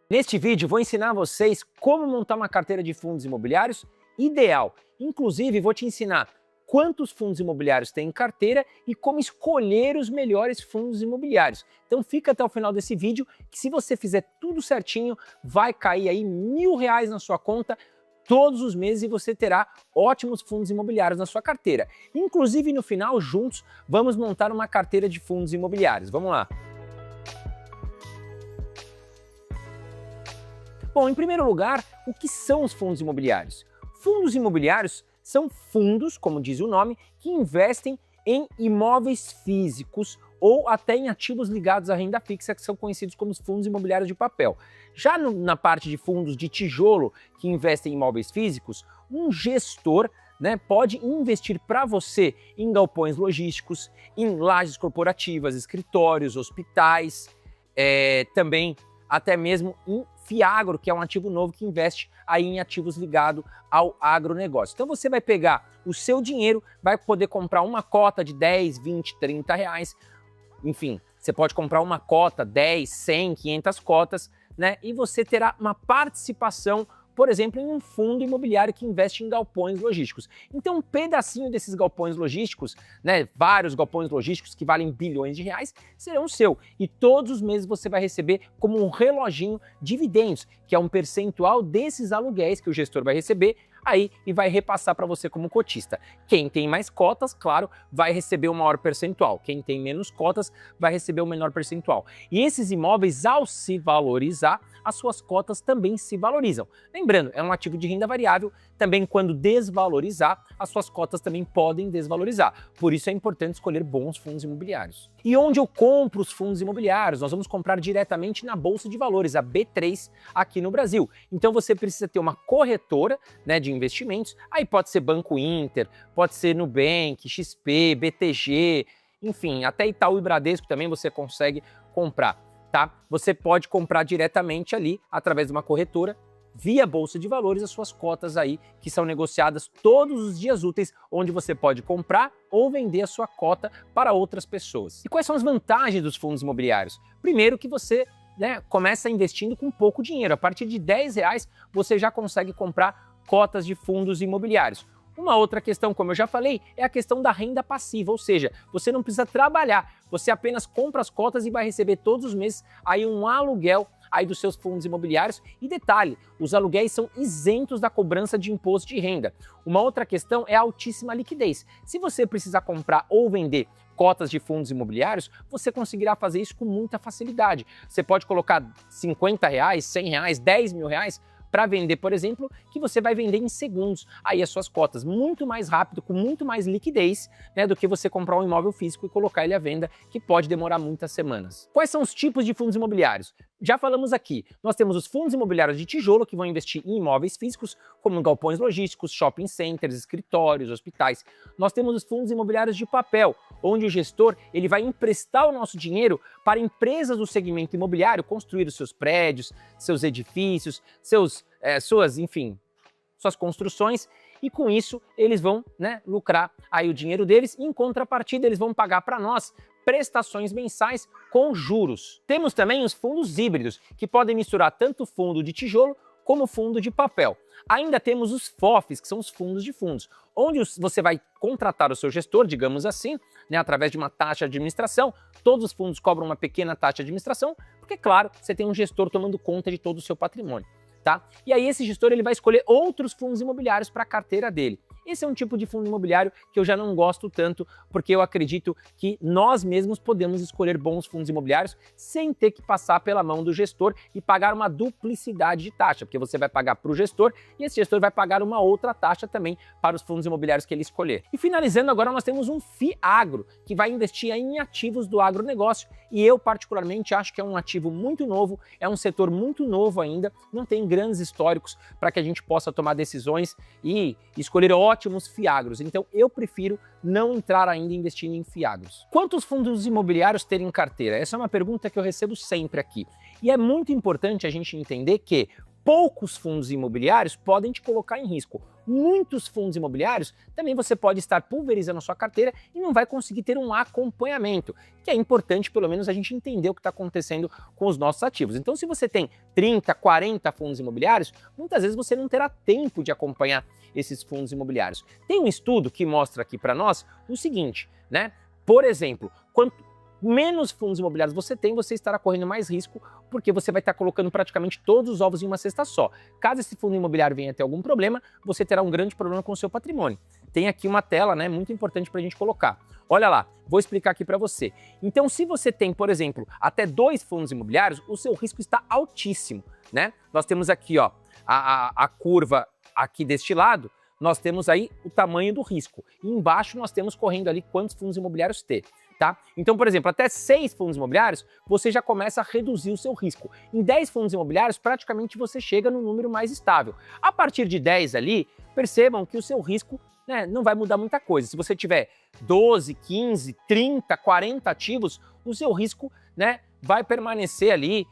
Neste vídeo vou ensinar vocês como montar uma carteira de fundos imobiliários ideal. Inclusive vou te ensinar quantos fundos imobiliários tem em carteira e como escolher os melhores fundos imobiliários. Então fica até o final desse vídeo que, se você fizer tudo certinho, vai cair aí R$1.000 na sua conta todos os meses e você terá ótimos fundos imobiliários na sua carteira. Inclusive no final, juntos, vamos montar uma carteira de fundos imobiliários. Vamos lá! Bom, em primeiro lugar, o que são os fundos imobiliários? Fundos imobiliários são fundos, como diz o nome, que investem em imóveis físicos ou até em ativos ligados à renda fixa, que são conhecidos como os fundos imobiliários de papel. Já na parte de fundos de tijolo, que investem em imóveis físicos, um gestor pode investir para você em galpões logísticos, em lajes corporativas, escritórios, hospitais, também até mesmo em Fiagro, que é um ativo novo que investe aí em ativos ligados ao agronegócio. Então você vai pegar o seu dinheiro, vai poder comprar uma cota de 10, 20, 30 reais, enfim, você pode comprar uma cota, 10, 100, 500 cotas, e você terá uma participação, por exemplo, em um fundo imobiliário que investe em galpões logísticos. Então um pedacinho desses galpões logísticos, vários galpões logísticos que valem bilhões de reais, serão seu. E todos os meses você vai receber como um reloginho dividendos, que é um percentual desses aluguéis que o gestor vai receber aí e vai repassar para você como cotista. Quem tem mais cotas, claro, vai receber um maior percentual. Quem tem menos cotas vai receber um menor percentual. E esses imóveis, ao se valorizar, as suas cotas também se valorizam. Lembrando, é um ativo de renda variável, também quando desvalorizar, as suas cotas também podem desvalorizar. Por isso é importante escolher bons fundos imobiliários. E onde eu compro os fundos imobiliários? Nós vamos comprar diretamente na Bolsa de Valores, a B3, aqui no Brasil. Então você precisa ter uma corretora de investimentos, aí pode ser Banco Inter, pode ser Nubank, XP, BTG, enfim, até Itaú e Bradesco também você consegue comprar, tá? Você pode comprar diretamente ali, através de uma corretora, via Bolsa de Valores, as suas cotas aí, que são negociadas todos os dias úteis, onde você pode comprar ou vender a sua cota para outras pessoas. E quais são as vantagens dos fundos imobiliários? Primeiro que você começa investindo com pouco dinheiro. A partir de R$10 você já consegue comprar cotas de fundos imobiliários. Uma outra questão, como eu já falei, é a questão da renda passiva, ou seja, você não precisa trabalhar, você apenas compra as cotas e vai receber todos os meses aí um aluguel aí dos seus fundos imobiliários. E detalhe, os aluguéis são isentos da cobrança de imposto de renda. Uma outra questão é a altíssima liquidez. Se você precisar comprar ou vender cotas de fundos imobiliários, você conseguirá fazer isso com muita facilidade. Você pode colocar R$50, R$100, R$10.000 para vender, por exemplo, que você vai vender em segundos aí as suas cotas, muito mais rápido, com muito mais liquidez, do que você comprar um imóvel físico e colocar ele à venda, que pode demorar muitas semanas. Quais são os tipos de fundos imobiliários? Já falamos aqui, nós temos os fundos imobiliários de tijolo, que vão investir em imóveis físicos, como galpões logísticos, shopping centers, escritórios, hospitais. Nós temos os fundos imobiliários de papel, onde o gestor ele vai emprestar o nosso dinheiro para empresas do segmento imobiliário construir os seus prédios, seus edifícios, suas construções, e com isso eles vão lucrar aí o dinheiro deles, e em contrapartida eles vão pagar para nós prestações mensais com juros. Temos também os fundos híbridos, que podem misturar tanto fundo de tijolo como fundo de papel. Ainda temos os FOFs, que são os fundos de fundos, onde você vai contratar o seu gestor, digamos assim, através de uma taxa de administração. Todos os fundos cobram uma pequena taxa de administração, porque, claro, você tem um gestor tomando conta de todo o seu patrimônio, tá? E aí esse gestor ele vai escolher outros fundos imobiliários para a carteira dele. Esse é um tipo de fundo imobiliário que eu já não gosto tanto, porque eu acredito que nós mesmos podemos escolher bons fundos imobiliários sem ter que passar pela mão do gestor e pagar uma duplicidade de taxa, porque você vai pagar para o gestor e esse gestor vai pagar uma outra taxa também para os fundos imobiliários que ele escolher. E finalizando, agora nós temos um Fiagro, que vai investir em ativos do agronegócio, e eu particularmente acho que é um ativo muito novo, é um setor muito novo ainda, não tem grandes históricos para que a gente possa tomar decisões e escolher ótimos Fiagros. Então eu prefiro não entrar ainda investindo em Fiagros. Quantos fundos imobiliários ter em carteira? Essa é uma pergunta que eu recebo sempre aqui. E é muito importante a gente entender que poucos fundos imobiliários podem te colocar em risco. Muitos fundos imobiliários, também você pode estar pulverizando a sua carteira e não vai conseguir ter um acompanhamento, que é importante pelo menos a gente entender o que está acontecendo com os nossos ativos. Então, se você tem 30, 40 fundos imobiliários, muitas vezes você não terá tempo de acompanhar esses fundos imobiliários. Tem um estudo que mostra aqui para nós o seguinte, né? Por exemplo, quanto menos fundos imobiliários você tem, você estará correndo mais risco, porque você vai estar colocando praticamente todos os ovos em uma cesta só. Caso esse fundo imobiliário venha a ter algum problema, você terá um grande problema com o seu patrimônio. Tem aqui uma tela, né, muito importante para a gente colocar. Olha lá, vou explicar aqui para você. Então, se você tem, por exemplo, até 2 fundos imobiliários, o seu risco está altíssimo, né? Nós temos aqui, ó, a curva aqui deste lado, nós temos aí o tamanho do risco. E embaixo nós temos correndo ali quantos fundos imobiliários ter. Tá? Então, por exemplo, até 6 fundos imobiliários, você já começa a reduzir o seu risco. Em 10 fundos imobiliários, praticamente você chega no número mais estável. A partir de 10 ali, percebam que o seu risco, né, não vai mudar muita coisa. Se você tiver 12, 15, 30, 40 ativos, o seu risco, né, vai permanecer ali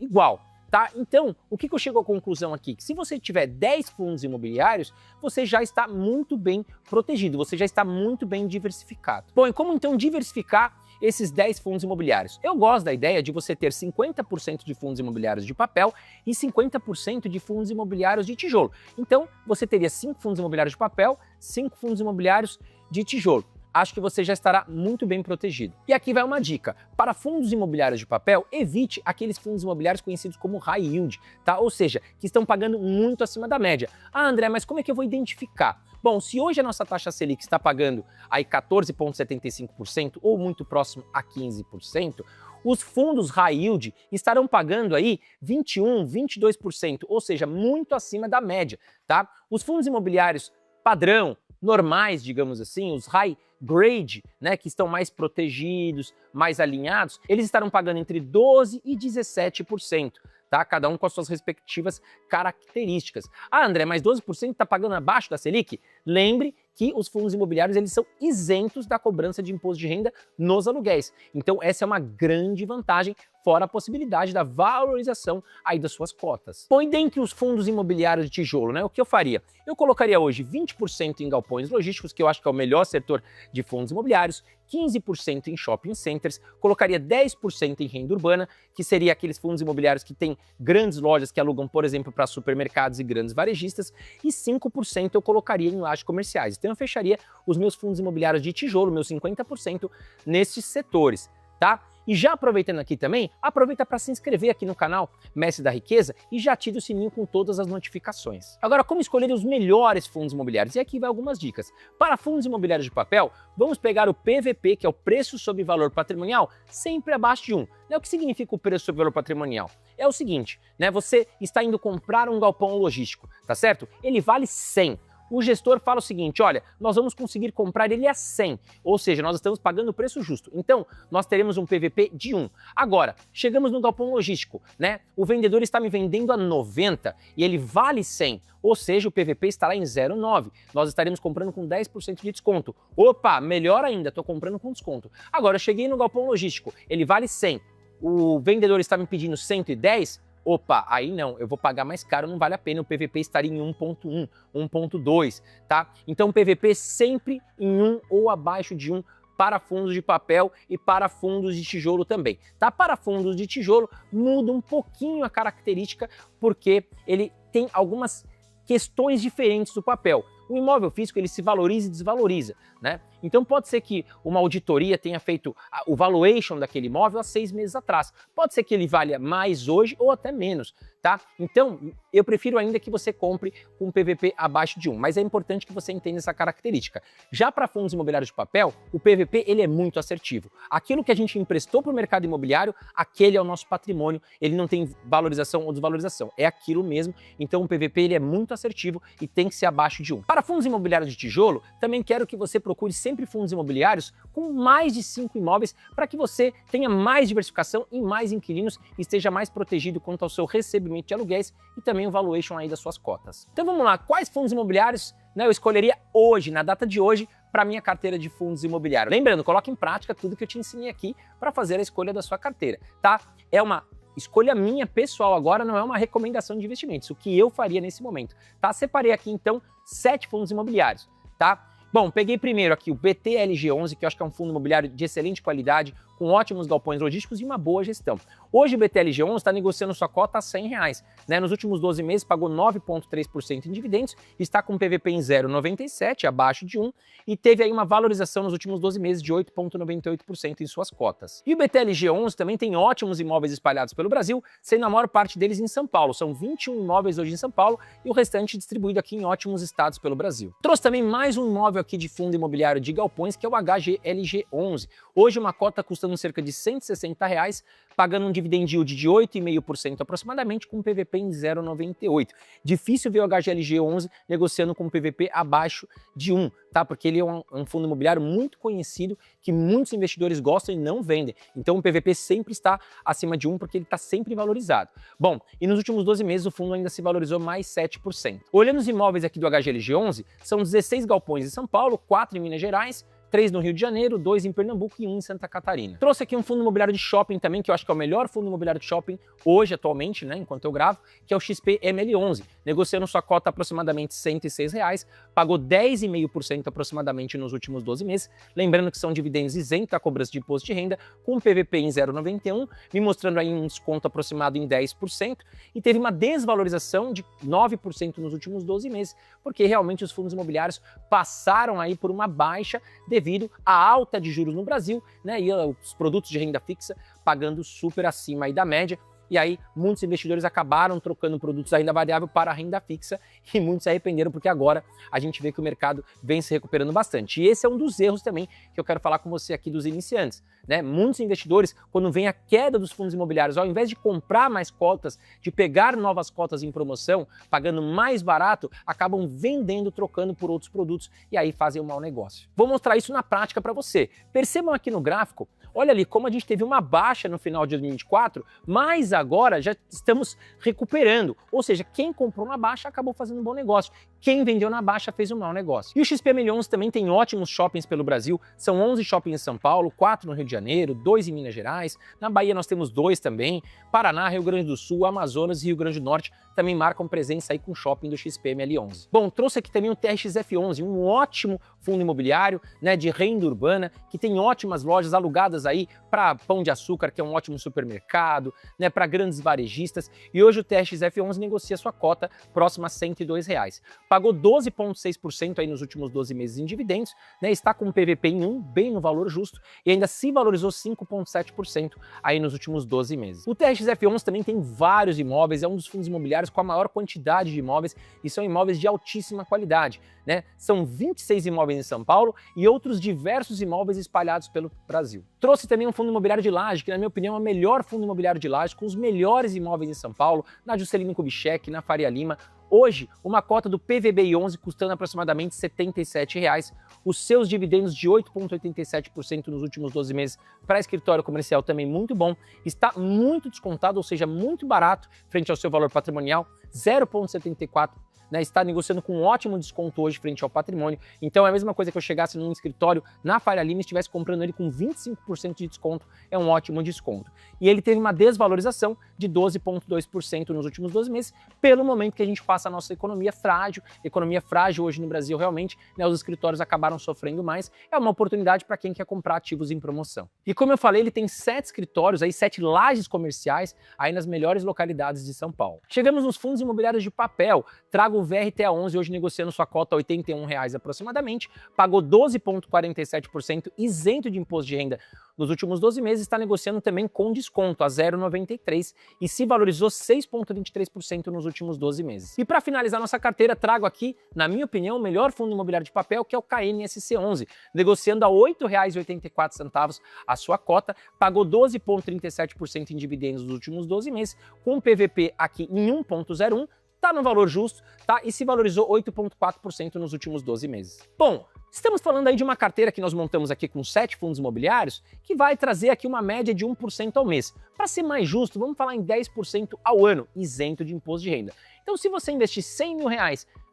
igual. Tá? Então, o que eu chego à conclusão aqui? Que se você tiver 10 fundos imobiliários, você já está muito bem protegido, você já está muito bem diversificado. Bom, e como então diversificar esses 10 fundos imobiliários? Eu gosto da ideia de você ter 50% de fundos imobiliários de papel e 50% de fundos imobiliários de tijolo. Então, você teria 5 fundos imobiliários de papel, 5 fundos imobiliários de tijolo. Acho que você já estará muito bem protegido. E aqui vai uma dica. Para fundos imobiliários de papel, evite aqueles fundos imobiliários conhecidos como high yield, tá? Ou seja, que estão pagando muito acima da média. Ah, André, mas como é que eu vou identificar? Bom, se hoje a nossa taxa Selic está pagando aí 14,75% ou muito próximo a 15%, os fundos high yield estarão pagando aí 21, 22%, ou seja, muito acima da média, tá? Os fundos imobiliários padrão, normais, digamos assim, os high grade, né, que estão mais protegidos, mais alinhados, eles estarão pagando entre 12% e 17%. Tá? Cada um com as suas respectivas características. Ah, André, mas 12% está pagando abaixo da Selic? Lembre que os fundos imobiliários eles são isentos da cobrança de imposto de renda nos aluguéis. Então essa é uma grande vantagem, fora a possibilidade da valorização aí das suas cotas. Bom, e dentre os fundos imobiliários de tijolo, né, o que eu faria? Eu colocaria hoje 20% em galpões logísticos, que eu acho que é o melhor setor de fundos imobiliários, 15% em shopping centers, colocaria 10% em renda urbana, que seria aqueles fundos imobiliários que têm grandes lojas que alugam, por exemplo, para supermercados e grandes varejistas, e 5% eu colocaria em lajes comerciais. Então eu fecharia os meus fundos imobiliários de tijolo, meus 50%, nesses setores, tá? E já aproveitando aqui também, aproveita para se inscrever aqui no canal Mestre da Riqueza e já ative o sininho com todas as notificações. Agora, como escolher os melhores fundos imobiliários? E aqui vai algumas dicas. Para fundos imobiliários de papel, vamos pegar o PVP, que é o preço sobre valor patrimonial, sempre abaixo de 1. O que significa o preço sobre valor patrimonial? É o seguinte, né? Você está indo comprar um galpão logístico, tá certo? Ele vale 100. O gestor fala o seguinte, olha, nós vamos conseguir comprar ele a 100, ou seja, nós estamos pagando o preço justo. Então, nós teremos um PVP de 1. Agora, chegamos no galpão logístico, né? O vendedor está me vendendo a 90 e ele vale 100, ou seja, o PVP estará em 0,9. Nós estaremos comprando com 10% de desconto. Opa, melhor ainda, estou comprando com desconto. Agora, eu cheguei no galpão logístico, ele vale 100. O vendedor está me pedindo 110, opa, aí não, eu vou pagar mais caro, não vale a pena, o PVP estaria em 1,1, 1,2, tá? Então PVP sempre em 1 ou abaixo de 1 para fundos de papel e para fundos de tijolo também, tá? Para fundos de tijolo muda um pouquinho a característica porque ele tem algumas questões diferentes do papel. O imóvel físico ele se valoriza e desvaloriza, né? Então pode ser que uma auditoria tenha feito o valuation daquele imóvel há 6 meses atrás. Pode ser que ele valha mais hoje ou até menos, tá? Então eu prefiro ainda que você compre com um PVP abaixo de 1, mas é importante que você entenda essa característica. Já para fundos imobiliários de papel, o PVP ele é muito assertivo. Aquilo que a gente emprestou para o mercado imobiliário, aquele é o nosso patrimônio, ele não tem valorização ou desvalorização, é aquilo mesmo. Então o PVP ele é muito assertivo e tem que ser abaixo de 1. Para fundos imobiliários de tijolo, também quero que você procure sempre fundos imobiliários com mais de 5 imóveis para que você tenha mais diversificação e mais inquilinos e esteja mais protegido quanto ao seu recebimento de aluguéis e também o valuation aí das suas cotas. Então vamos lá, quais fundos imobiliários, né, eu escolheria hoje, na data de hoje, para minha carteira de fundos imobiliários? Lembrando, coloque em prática tudo que eu te ensinei aqui para fazer a escolha da sua carteira, tá? É uma escolha minha pessoal agora, não é uma recomendação de investimentos, o que eu faria nesse momento, tá? Separei aqui então 7 fundos imobiliários, tá? Bom, peguei primeiro aqui o BTLG11, que eu acho que é um fundo imobiliário de excelente qualidade, com ótimos galpões logísticos e uma boa gestão. Hoje o BTLG11 está negociando sua cota a R$100, né? Nos últimos 12 meses pagou 9,3% em dividendos, está com PVP em 0,97, abaixo de 1, e teve aí uma valorização nos últimos 12 meses de 8,98% em suas cotas. E o BTLG11 também tem ótimos imóveis espalhados pelo Brasil, sendo a maior parte deles em São Paulo. São 21 imóveis hoje em São Paulo e o restante distribuído aqui em ótimos estados pelo Brasil. Trouxe também mais um imóvel aqui de fundo imobiliário de galpões, que é o HGLG11. Hoje uma cota custando cerca de R$160, pagando um dividend yield de 8,5% aproximadamente, com PVP em 0,98. Difícil ver o HGLG11 negociando com PVP abaixo de 1, tá? Porque ele é um fundo imobiliário muito conhecido, que muitos investidores gostam e não vendem. Então o PVP sempre está acima de 1, porque ele está sempre valorizado. Bom, e nos últimos 12 meses o fundo ainda se valorizou mais 7%. Olhando os imóveis aqui do HGLG11, são 16 galpões em São Paulo, 4 em Minas Gerais, 3 no Rio de Janeiro, 2 em Pernambuco e 1 em Santa Catarina. Trouxe aqui um fundo imobiliário de shopping também, que eu acho que é o melhor fundo imobiliário de shopping hoje, atualmente, né, enquanto eu gravo, que é o XPML11, negociando sua cota aproximadamente R$106, pagou 10,5% aproximadamente nos últimos 12 meses, lembrando que são dividendos isentos da cobrança de imposto de renda, com um PVP em 0,91, me mostrando aí um desconto aproximado em 10%, e teve uma desvalorização de 9% nos últimos 12 meses, porque realmente os fundos imobiliários passaram aí por uma baixa devido à alta de juros no Brasil, né, e os produtos de renda fixa pagando super acima aí da média. E aí muitos investidores acabaram trocando produtos da renda variável para a renda fixa e muitos se arrependeram, porque agora a gente vê que o mercado vem se recuperando bastante. E esse é um dos erros também que eu quero falar com você aqui dos iniciantes, né? Muitos investidores, quando vem a queda dos fundos imobiliários, ao invés de comprar mais cotas, de pegar novas cotas em promoção, pagando mais barato, acabam vendendo, trocando por outros produtos e aí fazem um mau negócio. Vou mostrar isso na prática para você. Percebam aqui no gráfico, olha ali como a gente teve uma baixa no final de 2024, mas agora já estamos recuperando. Ou seja, quem comprou na baixa acabou fazendo um bom negócio. Quem vendeu na baixa fez um mau negócio. E o XPML11 também tem ótimos shoppings pelo Brasil. São 11 shoppings em São Paulo, 4 no Rio de Janeiro, 2 em Minas Gerais. Na Bahia nós temos 2 também. Paraná, Rio Grande do Sul, Amazonas e Rio Grande do Norte também marcam presença aí com o shopping do XPML11. Bom, trouxe aqui também o TRXF11, um ótimo fundo imobiliário, né, de renda urbana, que tem ótimas lojas alugadas aí para Pão de Açúcar, que é um ótimo supermercado, né, para grandes varejistas, e hoje o TRXF11 negocia sua cota próxima a R$102. Pagou 12,6% aí nos últimos 12 meses em dividendos, né, está com um PVP em 1, bem no valor justo, e ainda se valorizou 5,7% aí nos últimos 12 meses. O TRXF11 também tem vários imóveis, é um dos fundos imobiliários com a maior quantidade de imóveis, e são imóveis de altíssima qualidade, né? São 26 imóveis em São Paulo e outros diversos imóveis espalhados pelo Brasil. Trouxe também um fundo imobiliário de Laje, que na minha opinião é o melhor fundo imobiliário de Laje, com os melhores imóveis em São Paulo, na Juscelino Kubitschek, na Faria Lima. Hoje, uma cota do PVBI11 custando aproximadamente R$77, os seus dividendos de 8,87% nos últimos 12 meses para escritório comercial também muito bom, está muito descontado, ou seja, muito barato frente ao seu valor patrimonial, 0,74%. Né, está negociando com um ótimo desconto hoje frente ao patrimônio. Então é a mesma coisa que eu chegasse num escritório na Faria Lima e estivesse comprando ele com 25% de desconto, é um ótimo desconto. E ele teve uma desvalorização de 12,2% nos últimos 12 meses, pelo momento que a gente passa a nossa economia frágil hoje no Brasil realmente, né, os escritórios acabaram sofrendo mais, é uma oportunidade para quem quer comprar ativos em promoção. E como eu falei, ele tem 7 escritórios, aí 7 lajes comerciais, aí nas melhores localidades de São Paulo. Chegamos nos fundos imobiliários de papel, trago o VRTA11 hoje negociando sua cota a R$81 aproximadamente, pagou 12,47% isento de imposto de renda nos últimos 12 meses, está negociando também com desconto a 0,93 e se valorizou 6,23% nos últimos 12 meses. E para finalizar nossa carteira, trago aqui, na minha opinião, o melhor fundo imobiliário de papel, que é o KNSC11, negociando a R$ 8,84 a sua cota, pagou 12,37% em dividendos nos últimos 12 meses, com um PVP aqui em 1,01, está no valor justo, tá? E se valorizou 8,4% nos últimos 12 meses. Bom, estamos falando aí de uma carteira que nós montamos aqui com 7 fundos imobiliários, que vai trazer aqui uma média de 1% ao mês. Para ser mais justo, vamos falar em 10% ao ano, isento de imposto de renda. Então, se você investir R$100 mil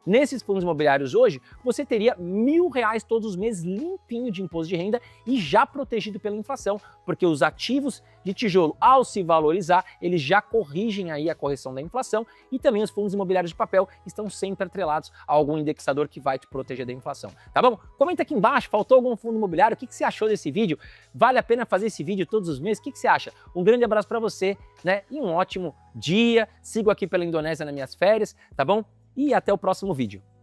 Nesses fundos imobiliários hoje, você teria R$1.000 todos os meses limpinho de imposto de renda e já protegido pela inflação, porque os ativos de tijolo, ao se valorizar, eles já corrigem aí a correção da inflação e também os fundos imobiliários de papel estão sempre atrelados a algum indexador que vai te proteger da inflação, tá bom? Comenta aqui embaixo, faltou algum fundo imobiliário? O que você achou desse vídeo? Vale a pena fazer esse vídeo todos os meses? O que você acha? Um grande abraço para você, né? E um ótimo dia. Sigo aqui pela Indonésia nas minhas férias, tá bom? E até o próximo vídeo.